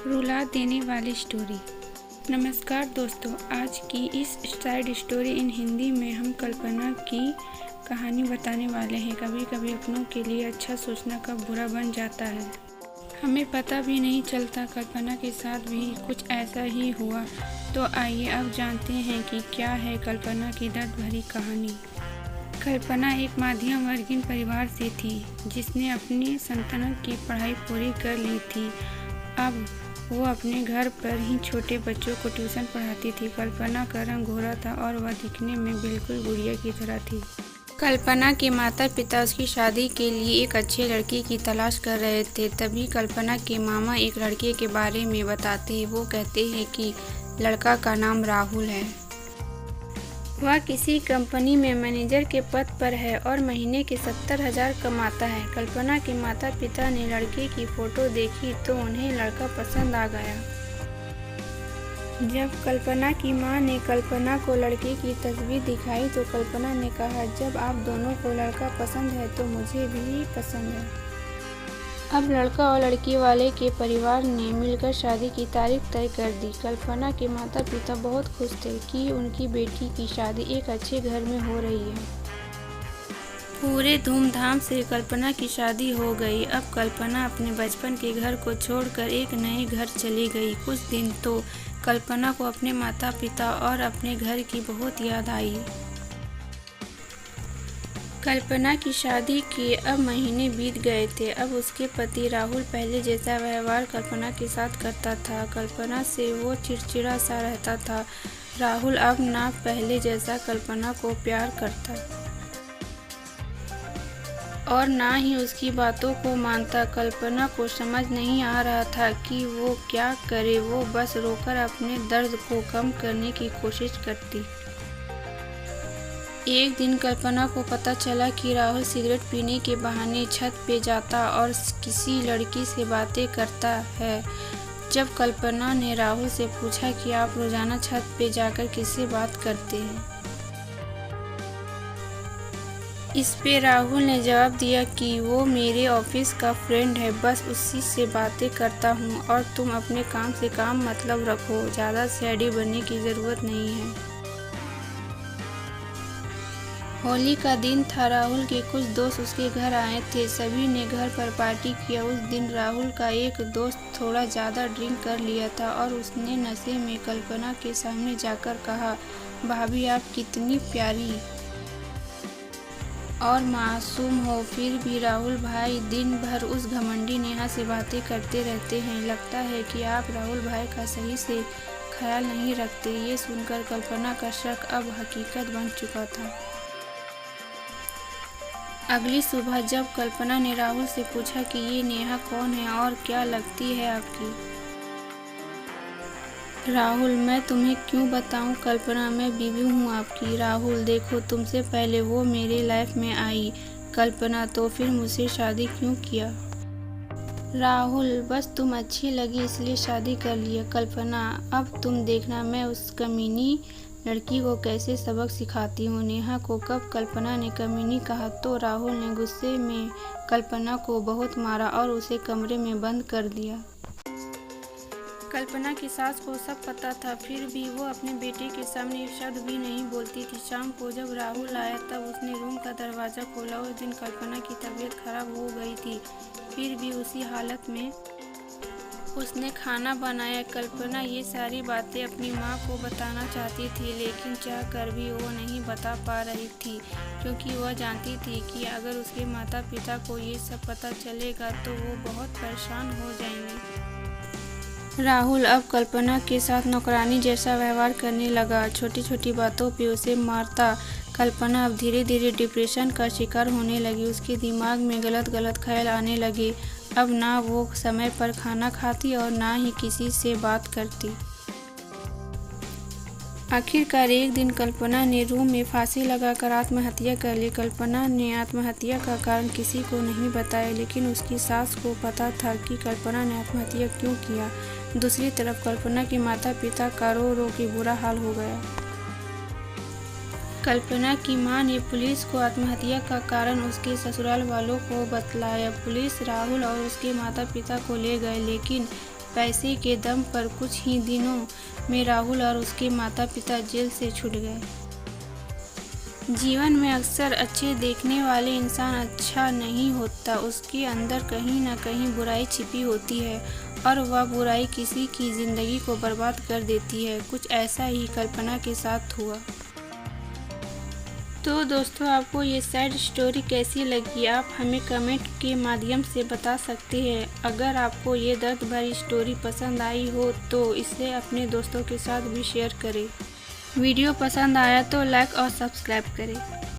रुला देने वाली स्टोरी। नमस्कार दोस्तों, आज की इस साइड स्टोरी इन हिंदी में हम कल्पना की कहानी बताने वाले हैं। कभी कभी अपनों के लिए अच्छा सोचना कब बुरा बन जाता है, हमें पता भी नहीं चलता। कल्पना के साथ भी कुछ ऐसा ही हुआ। तो आइए अब जानते हैं कि क्या है कल्पना की दर्द भरी कहानी। कल्पना एक मध्यम वर्गीय परिवार से थी, जिसने अपनी संतानों की पढ़ाई पूरी कर ली थी। अब वो अपने घर पर ही छोटे बच्चों को ट्यूशन पढ़ाती थी। कल्पना का रंग गोरा था और वह दिखने में बिल्कुल गुड़िया की तरह थी। कल्पना के माता पिता उसकी शादी के लिए एक अच्छे लड़के की तलाश कर रहे थे। तभी कल्पना के मामा एक लड़के के बारे में बताते हैं। वो कहते हैं कि लड़का का नाम राहुल है। वह किसी कंपनी में मैनेजर के पद पर है और महीने के 70,000 कमाता है। कल्पना के माता पिता ने लड़के की फोटो देखी तो उन्हें लड़का पसंद आ गया। जब कल्पना की मां ने कल्पना को लड़के की तस्वीर दिखाई तो कल्पना ने कहा, जब आप दोनों को लड़का पसंद है तो मुझे भी पसंद है। अब लड़का और लड़की वाले के परिवार ने मिलकर शादी की तारीख तय कर दी। कल्पना के माता पिता बहुत खुश थे कि उनकी बेटी की शादी एक अच्छे घर में हो रही है। पूरे धूमधाम से कल्पना की शादी हो गई। अब कल्पना अपने बचपन के घर को छोड़कर एक नए घर चली गई। कुछ दिन तो कल्पना को अपने माता पिता और अपने घर की बहुत याद आई। कल्पना की शादी के अब महीने बीत गए थे। अब उसके पति राहुल पहले जैसा व्यवहार कल्पना के साथ करता था। कल्पना से वो चिड़चिड़ा सा रहता था। राहुल अब ना पहले जैसा कल्पना को प्यार करता और ना ही उसकी बातों को मानता। कल्पना को समझ नहीं आ रहा था कि वो क्या करे। वो बस रोकर अपने दर्द को कम करने की कोशिश करती। एक दिन कल्पना को पता चला कि राहुल सिगरेट पीने के बहाने छत पे जाता और किसी लड़की से बातें करता है। जब कल्पना ने राहुल से पूछा कि आप रोजाना छत पे जाकर किससे बात करते हैं, इस पे राहुल ने जवाब दिया कि वो मेरे ऑफिस का फ्रेंड है, बस उसी से बातें करता हूँ और तुम अपने काम से काम मतलब रखो, ज़्यादा सैडी बनने की ज़रूरत नहीं है। होली का दिन था। राहुल के कुछ दोस्त उसके घर आए थे। सभी ने घर पर पार्टी किया। उस दिन राहुल का एक दोस्त थोड़ा ज़्यादा ड्रिंक कर लिया था और उसने नशे में कल्पना के सामने जाकर कहा, भाभी आप कितनी प्यारी और मासूम हो। फिर भी राहुल भाई दिन भर उस घमंडी नेहा से बातें करते रहते हैं। लगता है कि आप राहुल भाई का सही से ख्याल नहीं रखते। ये सुनकर कल्पना का शक अब हकीकत बन चुका था। अगली सुबह जब कल्पना ने राहुल से पूछा कि ये नेहा कौन है और क्या लगती है आपकी, राहुल मैं तुम्हें क्यों बताऊं कल्पना, मैं बीवी हूँ आपकी। राहुल देखो, तुमसे पहले वो मेरे लाइफ में आई। कल्पना तो फिर मुझसे शादी क्यों किया? राहुल बस तुम अच्छी लगी इसलिए शादी कर लिया। कल्पना अब तुम देखना मैं उस कमीनी लड़की को कैसे सबक सिखाती हूँ। नेहा को कब कल्पना ने कमीनी कहा तो राहुल ने गुस्से में कल्पना को बहुत मारा और उसे कमरे में बंद कर दिया। कल्पना की सास को सब पता था, फिर भी वो अपने बेटे के सामने एक शब्द भी नहीं बोलती थी। शाम को जब राहुल आया तब उसने रूम का दरवाज़ा खोला। उस दिन कल्पना की तबीयत खराब हो गई थी, फिर भी उसी हालत में उसने खाना बनाया। कल्पना ये सारी बातें अपनी माँ को बताना चाहती थी, लेकिन चाह कर भी वो नहीं बता पा रही थी, क्योंकि वह जानती थी कि अगर उसके माता पिता को ये सब पता चलेगा तो वो बहुत परेशान हो जाएंगे। राहुल अब कल्पना के साथ नौकरानी जैसा व्यवहार करने लगा। छोटी छोटी बातों पे उसे मारता। कल्पना अब धीरे धीरे डिप्रेशन का शिकार होने लगी। उसके दिमाग में गलत गलत ख्याल आने लगे। अब ना वो समय पर खाना खाती और ना ही किसी से बात करती। आखिरकार एक दिन कल्पना ने रूम में फांसी लगाकर आत्महत्या कर ली। कल्पना ने आत्महत्या का कारण किसी को नहीं बताया, लेकिन उसकी सास को पता था कि कल्पना ने आत्महत्या क्यों किया। दूसरी तरफ कल्पना के माता पिता का रो रो के बुरा हाल हो गया। कल्पना की मां ने पुलिस को आत्महत्या का कारण उसके ससुराल वालों को बतलाया। पुलिस राहुल और उसके माता पिता को ले गए, लेकिन पैसे के दम पर कुछ ही दिनों में राहुल और उसके माता पिता जेल से छूट गए। जीवन में अक्सर अच्छे देखने वाले इंसान अच्छा नहीं होता, उसके अंदर कहीं ना कहीं बुराई छिपी होती है और वह बुराई किसी की ज़िंदगी को बर्बाद कर देती है। कुछ ऐसा ही कल्पना के साथ हुआ। तो दोस्तों, आपको ये सैड स्टोरी कैसी लगी आप हमें कमेंट के माध्यम से बता सकते हैं। अगर आपको ये दर्द भरी स्टोरी पसंद आई हो तो इसे अपने दोस्तों के साथ भी शेयर करें। वीडियो पसंद आया तो लाइक और सब्सक्राइब करें।